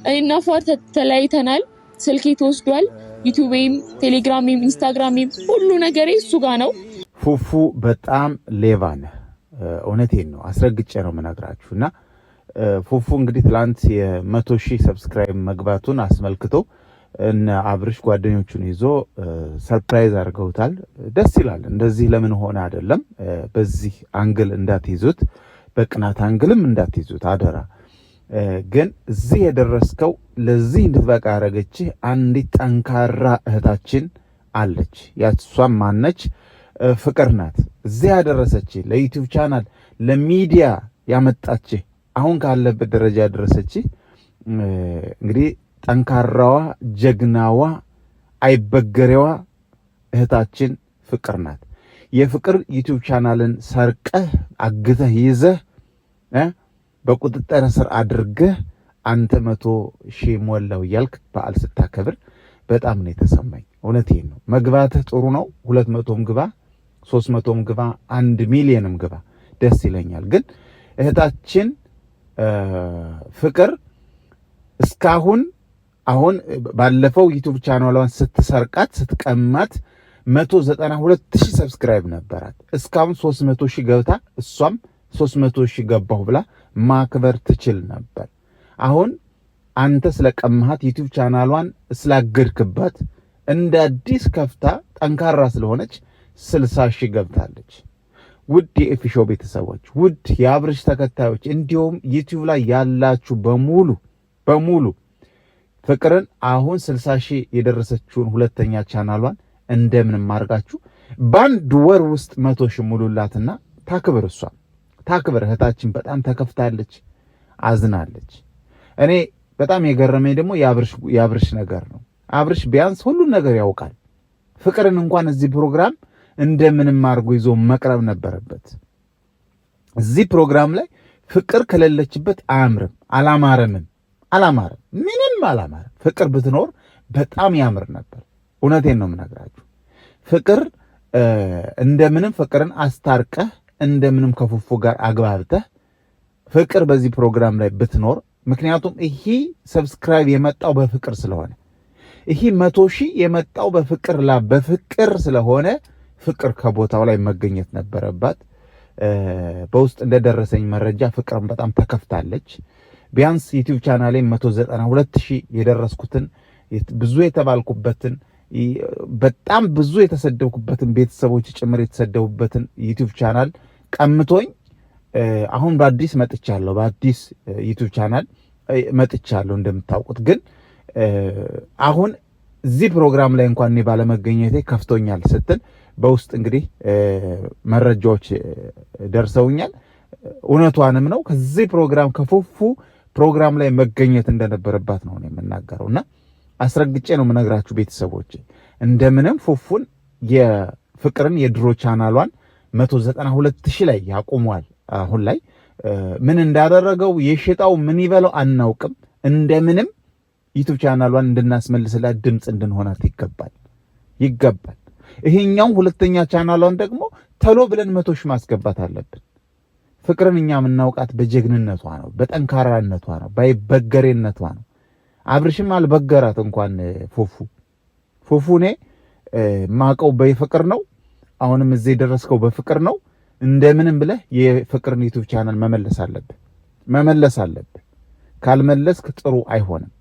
እኔና ፏር ተለያይተናል። ስልኬ ተወስዷል። ዩቲዩብም፣ ቴሌግራምም፣ ኢንስታግራምም ሁሉ ነገሬ እሱ ጋር ነው። ፉፉ በጣም ሌባ ነህ። እውነቴን ነው፣ አስረግጬ ነው የምነግራችሁና ፉፉ እንግዲህ ትላንት የ100,000 ሰብስክራይብ መግባቱን አስመልክቶ እነ አብርሽ ጓደኞቹን ይዞ ሰርፕራይዝ አድርገውታል። ደስ ይላል። እንደዚህ ለምን ሆነ አይደለም። በዚህ አንግል እንዳትይዙት፣ በቅናት አንግልም እንዳትይዙት አደራ። ግን እዚህ የደረስከው ለዚህ እንድትበቃ ያደረገችህ አንዲት ጠንካራ እህታችን አለች። ያሷም ማነች? ፍቅር ናት። እዚህ ያደረሰችህ ለዩቲዩብ ቻናል ለሚዲያ ያመጣችህ አሁን ካለበት ደረጃ ያደረሰችህ እንግዲህ ጠንካራዋ ጀግናዋ አይበገሬዋ እህታችን ፍቅር ናት። የፍቅር ዩቲዩብ ቻናልን ሰርቀህ አግተህ ይዘህ በቁጥጥር ስር አድርገህ አንተ 100,000 ሞላው እያልክ በዓል ስታከብር በጣም ነው የተሰማኝ። እውነቴን ነው። መግባትህ ጥሩ ነው። 200ም ግባ፣ 300ም ግባ፣ 1 ሚሊዮንም ግባ፣ ደስ ይለኛል። ግን እህታችን ፍቅር እስካሁን አሁን ባለፈው ዩቲዩብ ቻናሏን ስትሰርቃት ስትቀማት 192,000 ሰብስክራይብ ነበራት። እስካሁን 300,000 ገብታ እሷም 300,000 ገባሁ ብላ ማክበር ትችል ነበር። አሁን አንተ ስለቀማሃት ዩቲዩብ ቻናሏን ስላገድክባት እንደ አዲስ ከፍታ ጠንካራ ስለሆነች 60,000 ገብታለች። ውድ የኤፊሾ ቤተሰቦች፣ ውድ የአብርሽ ተከታዮች እንዲሁም ዩቲዩብ ላይ ያላችሁ በሙሉ ፍቅርን አሁን 60,000 የደረሰችውን ሁለተኛ ቻናሏን እንደምንም አድርጋችሁ በአንድ ወር ውስጥ 100,000 ሙሉላትና ታክብር። እሷ ታክብር። እህታችን በጣም ተከፍታለች፣ አዝናለች። እኔ በጣም የገረመኝ ደግሞ የአብርሽ ነገር ነው። አብርሽ ቢያንስ ሁሉን ነገር ያውቃል። ፍቅርን እንኳን እዚህ ፕሮግራም እንደምንም አድርጎ ይዞ መቅረብ ነበረበት። እዚህ ፕሮግራም ላይ ፍቅር ከሌለችበት አያምርም፣ አላማረም። ምንም አላማረም። ፍቅር ብትኖር በጣም ያምር ነበር። እውነቴን ነው የምነግራችሁ። ፍቅር እንደምንም ፍቅርን አስታርቀህ እንደምንም ከፉፉ ጋር አግባብተህ ፍቅር በዚህ ፕሮግራም ላይ ብትኖር፣ ምክንያቱም ይሄ ሰብስክራይብ የመጣው በፍቅር ስለሆነ፣ ይሄ 100,000 የመጣው በፍቅር ስለሆነ ፍቅር ከቦታው ላይ መገኘት ነበረባት። በውስጥ እንደደረሰኝ መረጃ ፍቅርን በጣም ተከፍታለች። ቢያንስ ዩቲዩብ ቻናሌ 192,000 የደረስኩትን ብዙ የተባልኩበትን በጣም ብዙ የተሰደብኩበትን ቤተሰቦች ጭምር የተሰደቡበትን ዩቲዩብ ቻናል ቀምቶኝ አሁን በአዲስ መጥቻለሁ። በአዲስ ዩቲዩብ ቻናል መጥቻለሁ እንደምታውቁት። ግን አሁን እዚህ ፕሮግራም ላይ እንኳን እኔ ባለመገኘቴ ከፍቶኛል ስትል በውስጥ እንግዲህ መረጃዎች ደርሰውኛል። እውነቷንም ነው። ከዚህ ፕሮግራም ከፉፉ ፕሮግራም ላይ መገኘት እንደነበረባት ነው የምናገረውና አስረግጬ ነው የምነግራችሁ ቤተሰቦች። እንደምንም ፉፉን የፍቅርን የድሮ ቻናሏን 192,000 ላይ ያቆሟል። አሁን ላይ ምን እንዳደረገው የሽጣው ምን ይበለው አናውቅም። እንደምንም ዩቲዩብ ቻናሏን እንድናስመልስላት ድምፅ እንድንሆናት ይገባል። ይሄኛው ሁለተኛ ቻናሏን ደግሞ ተሎ ብለን 100,000 ማስገባት አለብን። ፍቅርን እኛ የምናውቃት በጀግንነቷ ነው፣ በጠንካራነቷ ነው፣ ባይበገሬነቷ ነው። አብርሽም አልበገራት እንኳን ፉፉ እኔ ማቀው በፍቅር ነው። አሁንም እዚህ የደረስከው በፍቅር ነው። እንደምንም ብለህ የፍቅርን ዩቲዩብ ቻናል መመለስ አለብህ። ካልመለስክ ጥሩ አይሆንም።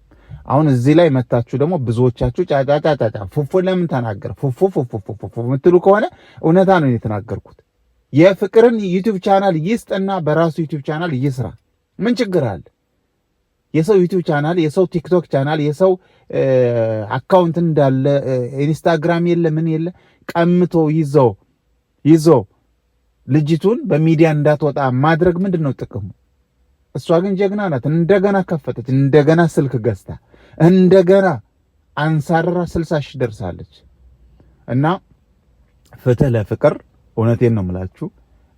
አሁን እዚህ ላይ መታችሁ ደግሞ ብዙዎቻችሁ ጫጫጫጫ ፉፉ ለምን ተናገር ፉፉ የምትሉ ከሆነ እውነታ ነው የተናገርኩት። የፍቅርን ዩቲዩብ ቻናል ይስጥና በራሱ ዩቲዩብ ቻናል ይስራ። ምን ችግር አለ? የሰው ዩቲዩብ ቻናል፣ የሰው ቲክቶክ ቻናል፣ የሰው አካውንት እንዳለ ኢንስታግራም የለ ምን የለ ቀምቶ ይዞ ልጅቱን በሚዲያ እንዳትወጣ ማድረግ ምንድን ነው ጥቅሙ? እሷ ግን ጀግና ናት። እንደገና ከፈተች፣ እንደገና ስልክ ገዝታ፣ እንደገና አንሳራ 60,000 ደርሳለች። እና ፍትህ ለፍቅር። እውነቴን ነው የምላችሁ።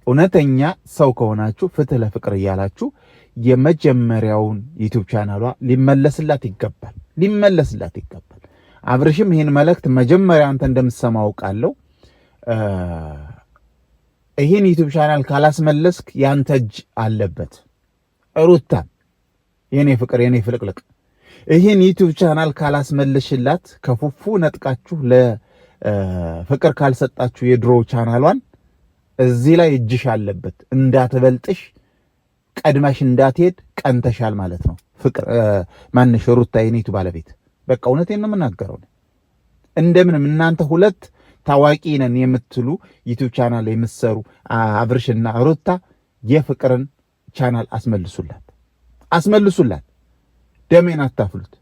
እውነተኛ ሰው ከሆናችሁ ፍትህ ለፍቅር እያላችሁ የመጀመሪያውን ዩቲዩብ ቻናሏ ሊመለስላት ይገባል። አብርሽም ይህን መልእክት መጀመሪያ አንተ እንደምትሰማው አውቃለሁ። ይህን ዩቲዩብ ቻናል ካላስመለስክ ያንተ እጅ አለበት። ሩታ የኔ ፍቅር የኔ ፍልቅልቅ ይህን ዩቲዩብ ቻናል ካላስመለሽላት ከፉፉ ነጥቃችሁ ለፍቅር ካልሰጣችሁ የድሮ ቻናሏን እዚህ ላይ እጅሽ አለበት። እንዳትበልጥሽ ቀድመሽ እንዳትሄድ ቀንተሻል ማለት ነው። ፍቅር ማንሽ ሩታ የኔቱ ባለቤት በቃ እውነቴን ነው የምናገረው። እንደምንም እናንተ ሁለት ታዋቂ ነን የምትሉ ዩቲዩብ ቻናል የምትሰሩ አብርሽና ሩታ የፍቅርን ቻናል አስመልሱላት፣ ደሜን አታፍሉት።